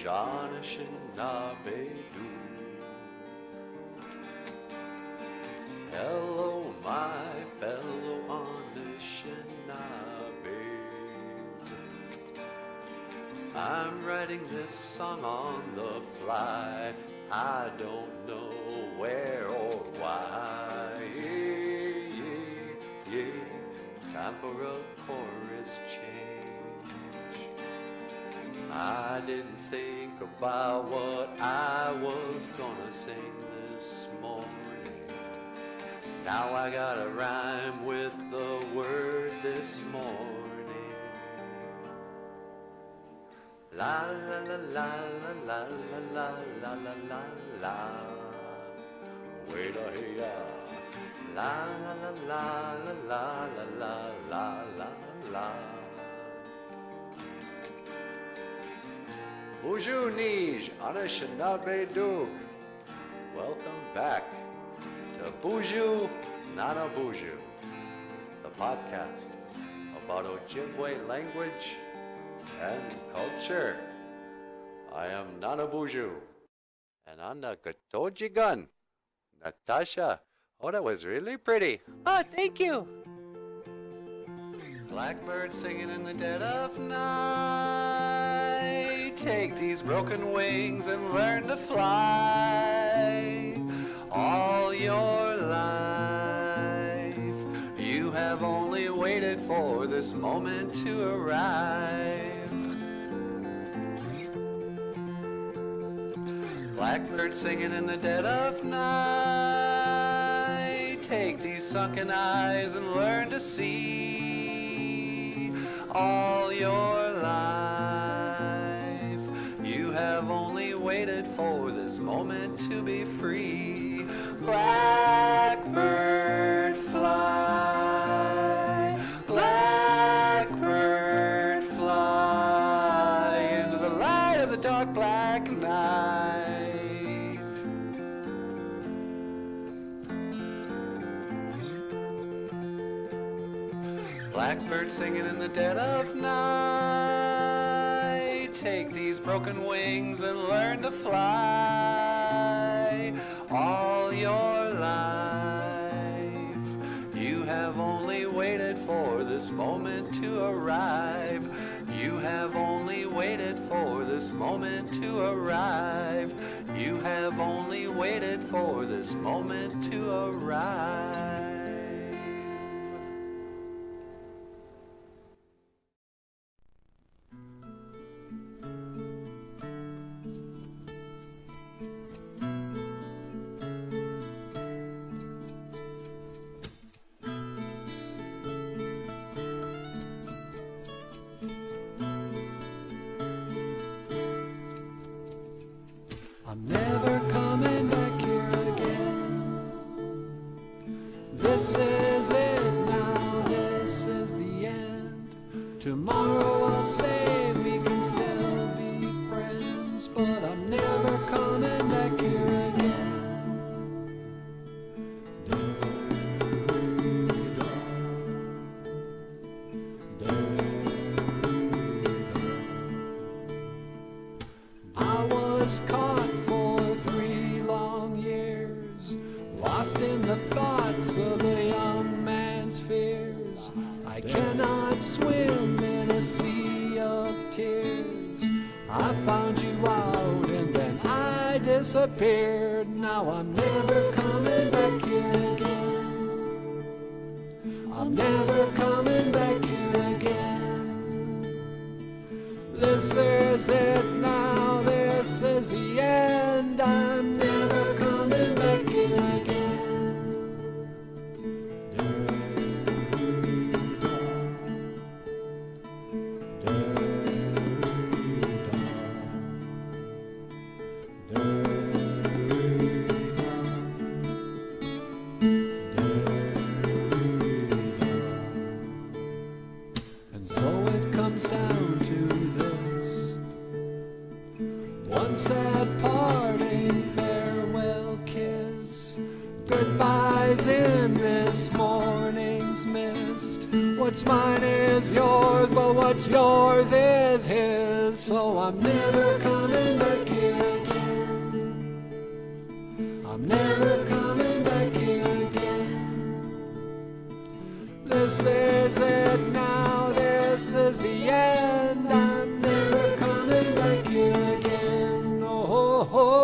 Anishinaabe-doo. Hello, my fellow Anishinabes. I'm writing this song on the fly. I don't know where or why. Yeah. Time for a chorus change. I didn't think about what I was gonna sing this morning. Now I gotta rhyme with the word this morning. La la la la la la la la la la la. Wait a hey la la la la la la la la la la. BOOZHOO Anishinaabe-doo. Welcome back to BOOZHOO Nana BOOZHOO, the podcast about Ojibwe language and culture. I am Nana BOOZHOO, and on the Katoji gun, Natasha. Oh, that was really pretty. Oh, thank you. Blackbird singing in the dead of night. Take these broken wings and learn to fly. All your life, you have only waited for this moment to arrive. Blackbird singing in the dead of night. Take these sunken eyes and learn to see. All your life, you have only waited for this moment to be free. Blackbird fly, blackbird fly into the light of the dark black night. Blackbird singing in the dead of night. Take these broken wings and learn to fly. All your life, you have only waited for this moment to arrive. You have only waited for this moment to arrive. You have only waited for this moment to arrive. I'm never coming back here again. This is it now, this is the end. Tomorrow I'll say we can still be friends, but I'm never coming back here again. I was caught for 3 long years, lost in the thoughts of a young man's fears. I cannot swim in a sea of tears. I found you out and then I disappeared. Now I'm never coming back here again. I'm never coming back here again. This is it now, this is the end. I'm never coming back here again. And so it comes down to this. One sad parting farewell kiss. Goodbyes in this morning's mist. What's mine is yours, but what's yours is his. So I'm never coming back. I'm never coming back here again. This is it now, this is the end. I'm never coming back here again. Oh, oh, oh.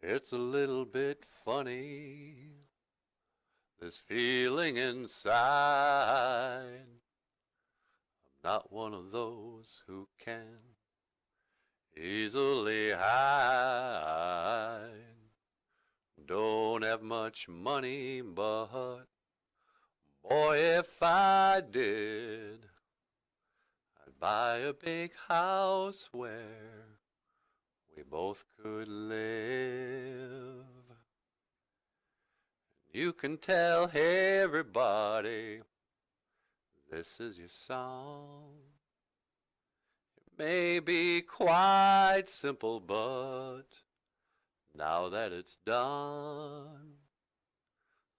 It's a little bit funny, this feeling inside. I'm not one of those who can easily hide. Don't have much money, but boy, if I did, I'd buy a big house where we both could live. You can tell everybody this is your song. It may be quite simple, but now that it's done,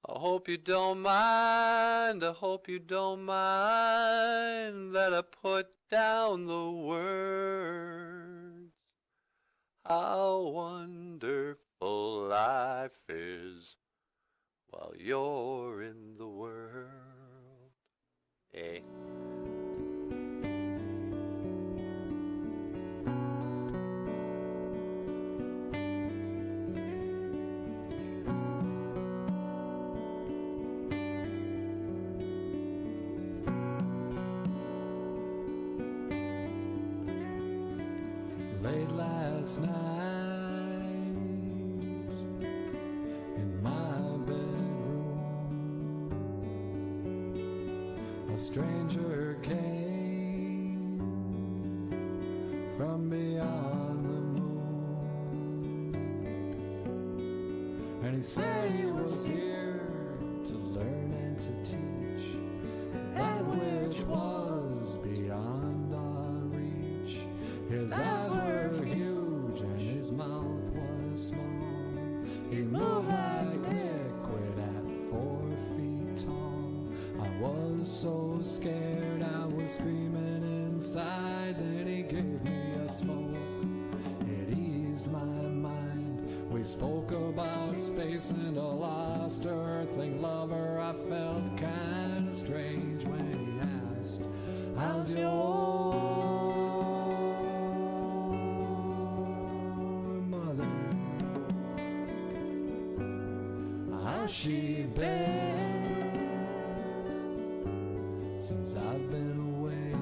I hope you don't mind, I hope you don't mind that I put down the words. How wonderful life is while you're in the world. Eh? Late last night in my bedroom, a stranger came from beyond the moon, and he said he was here to learn and to teach that which was beyond our reach. His eyes were huge and his mouth was small. He moved like liquid at 4 feet tall. I was so scared I was screaming inside. Then he gave me a smoke, it eased my mind. We spoke about space and a lost earthling lover. I felt kinda strange when he asked, how's your she been since I've been away?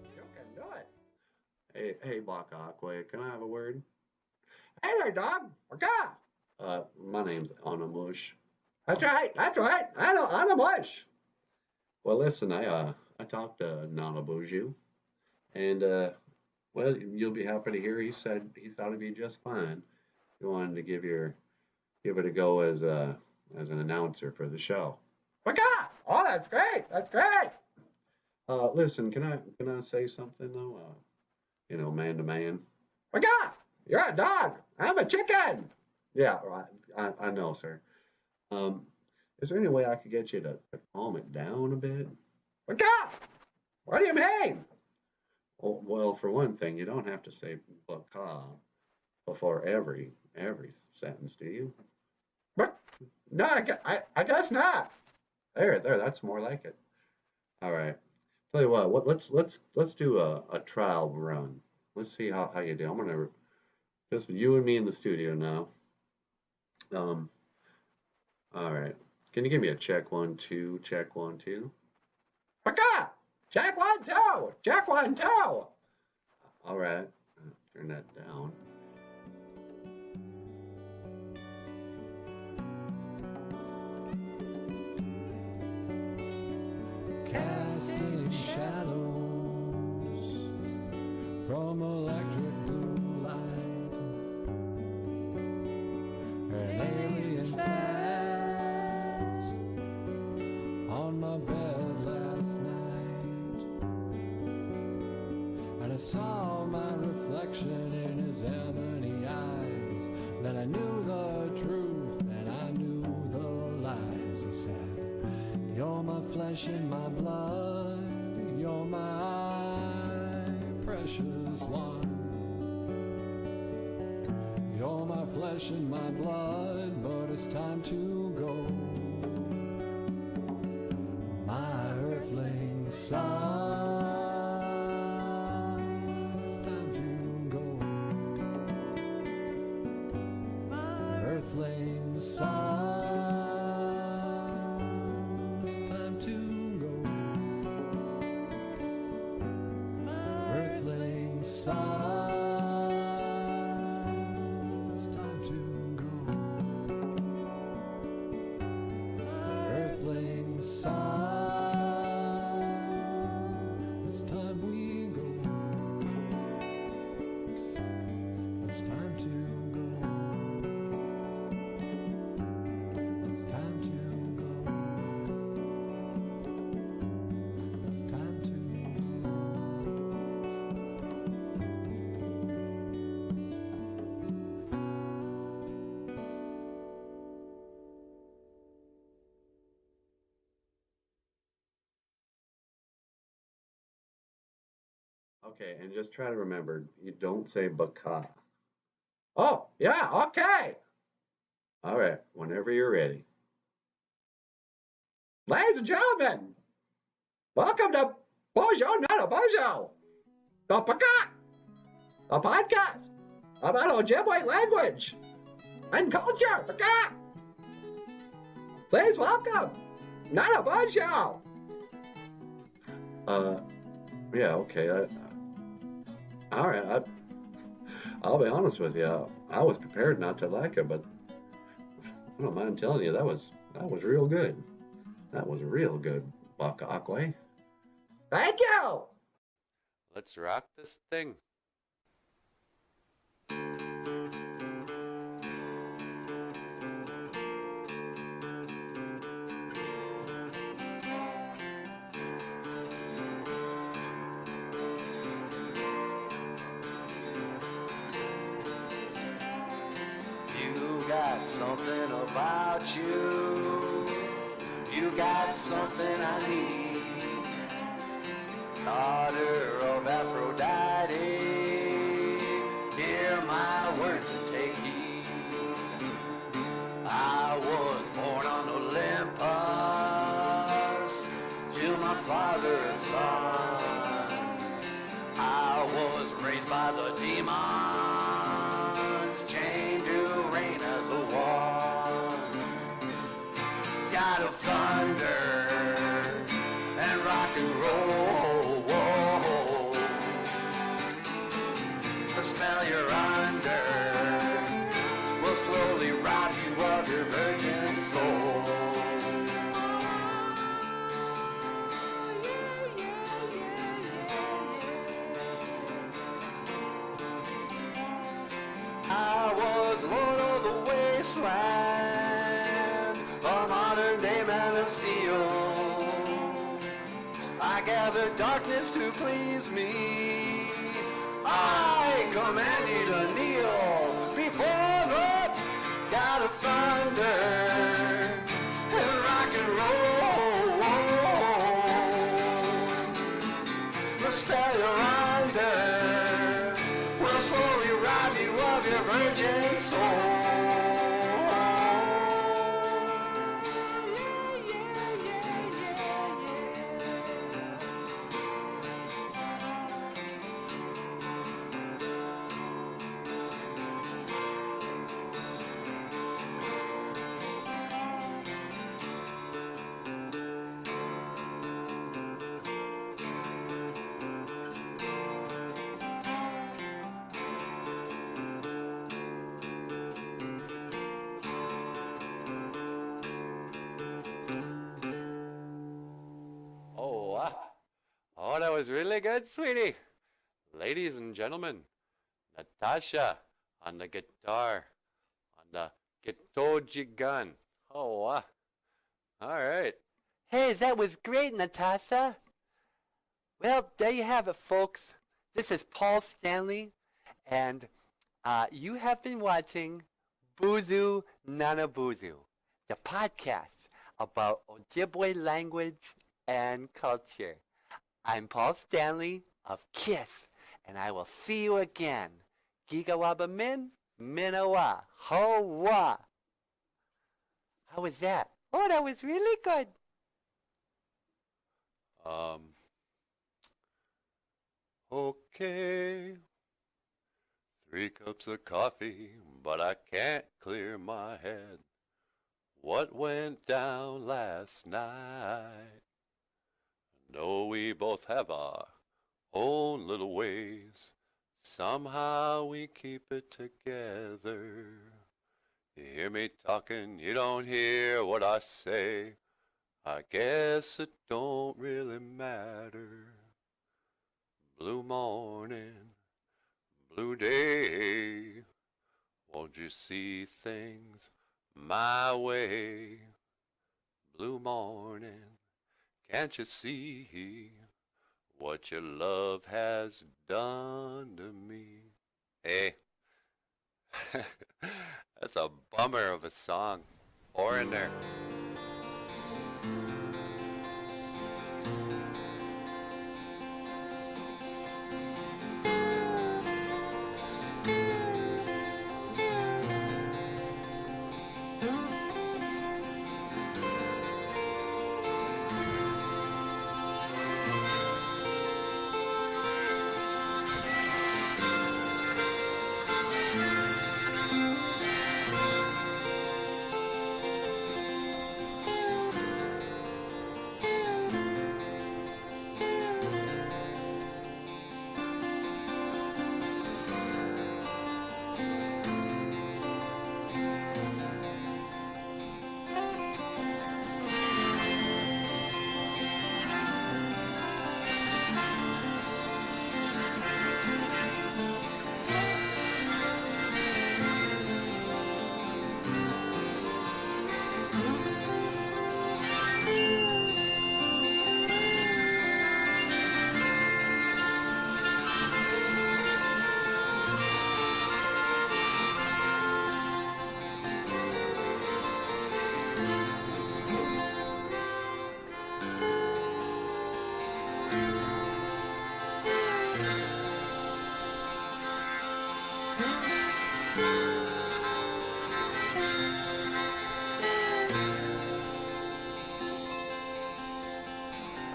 You can do it. Hey, Bakakwe, can I have a word? Hey there, dog. What's up? My name's Anamush. That's right. I know Anamush. Well, listen, I talked to Nana Boozhoo, and well, you'll be happy to hear he said he thought it'd be just fine. He wanted to give it a go as an announcer for the show. Oh, that's great. That's great. Listen, can I say something though? Man to man. You're a dog. I'm a chicken. Yeah, right. I know, sir. Is there any way I could get you to calm it down a bit? Baka! What do you mean? Oh, well, for one thing, you don't have to say baka before every sentence, do you? But no, I guess not. There, that's more like it. All right. Tell you what, let's do a trial run. Let's see how you do. I'm gonna just you and me in the studio now. All right. Can you give me a check 1 2, check 1 2? Baka! Check 1 2, check 1 2. All right. Turn that down. Casting shadows from electric blue light, an alien sat on my bed last night, and I saw my reflection in his ebony eyes. Then I knew the truth and I knew the lies. He said, "You're my flesh and my blood, you're my precious one. You're my flesh and my blood, but it's time to go. My earthling son, it's time to go. My earthling son, Okay, and just try to remember, you don't say baka. Oh, yeah, okay. All right, whenever you're ready. Ladies and gentlemen, welcome to BOOZHOO NANA BOOZHOO, the baka, a podcast about Ojibwe language and culture. Baka. Please welcome Nana BOOZHOO. Yeah, okay. All right, I'll be honest with you. I was prepared not to like it, but I don't mind telling you that was real good. That was real good, Baka Akwe. Thank you. Let's rock this thing. Got something about you. You got something I need. Daughter of Aphrodite, hear my words and take heed. I was born on Olympus, to my father a son. I was raised by the demons, chained to reign as a one. God of thunder and rock and roll, whoa. The spell you're under will slowly rob you of your virgin soul. I was lord of the wasteland, a modern day man of steel. I gathered darkness to please me. I command you to kneel before the God of thunder and virgin soul. Oh, that was really good, sweetie. Ladies and gentlemen, Natasha on the guitar, on the guitoji gun. Oh, all right. Hey, that was great, Natasha. Well, there you have it, folks. This is Paul Stanley, and you have been watching BOOZHOO NANA BOOZHOO, the podcast about Ojibwe language and culture. I'm Paul Stanley of KISS, and I will see you again. Gigawaba min, minawa, hoa. How was that? Oh, that was really good. Okay. 3 cups of coffee, but I can't clear my head. What went down last night? No, we both have our own little ways. Somehow we keep it together. You hear me talking, you don't hear what I say. I guess it don't really matter. Blue morning, blue day. Won't you see things my way? Blue morning, can't you see what your love has done to me? Hey, that's a bummer of a song. Foreigner.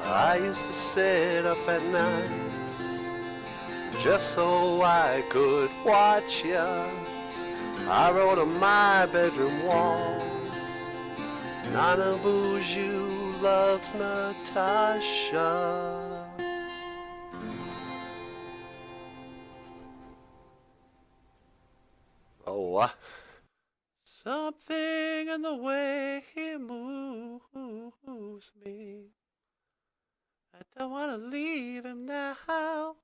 I used to sit up at night just so I could watch ya. I wrote on my bedroom wall, Nana Boozhoo loves Natasha. Oh, something in the way he moves me. I don't want to leave him now.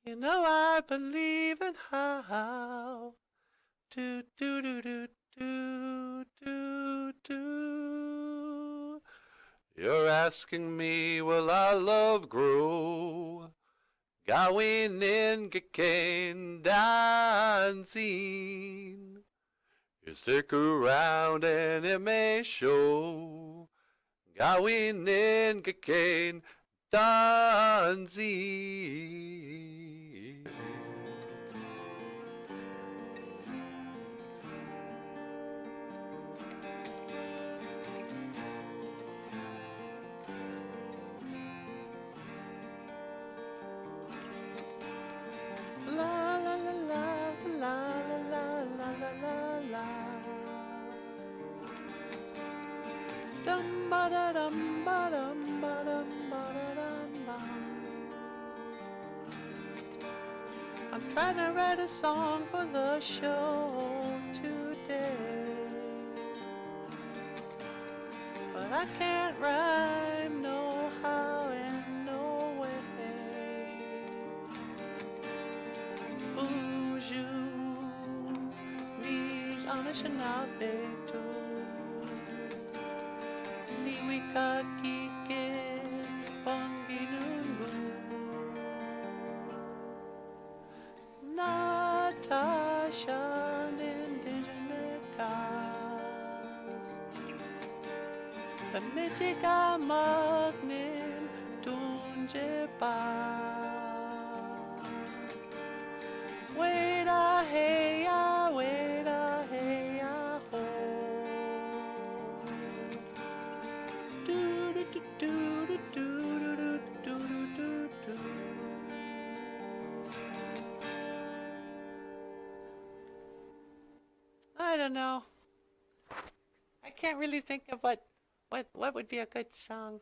You know I believe in how. Do do do do do do do. You're asking me, will our love grow? Gawin in gikain dancing. You stick around and it may show. Gawin in gikain dancing. Dum ba da dum ba dum ba dum ba da dum bum. I'm trying to write a song for the show today, but I can't rhyme no how and no way. Boozhoo, ni Anishinaabe to, ni Wikakike Panginungu, Natasha Indigenous Cause, the Michiga Magnin Tunjepa. Wait a hey ya, wait a hey ya ho. Do do do do do do do do do do. I don't know. I can't really think of what would be a good song.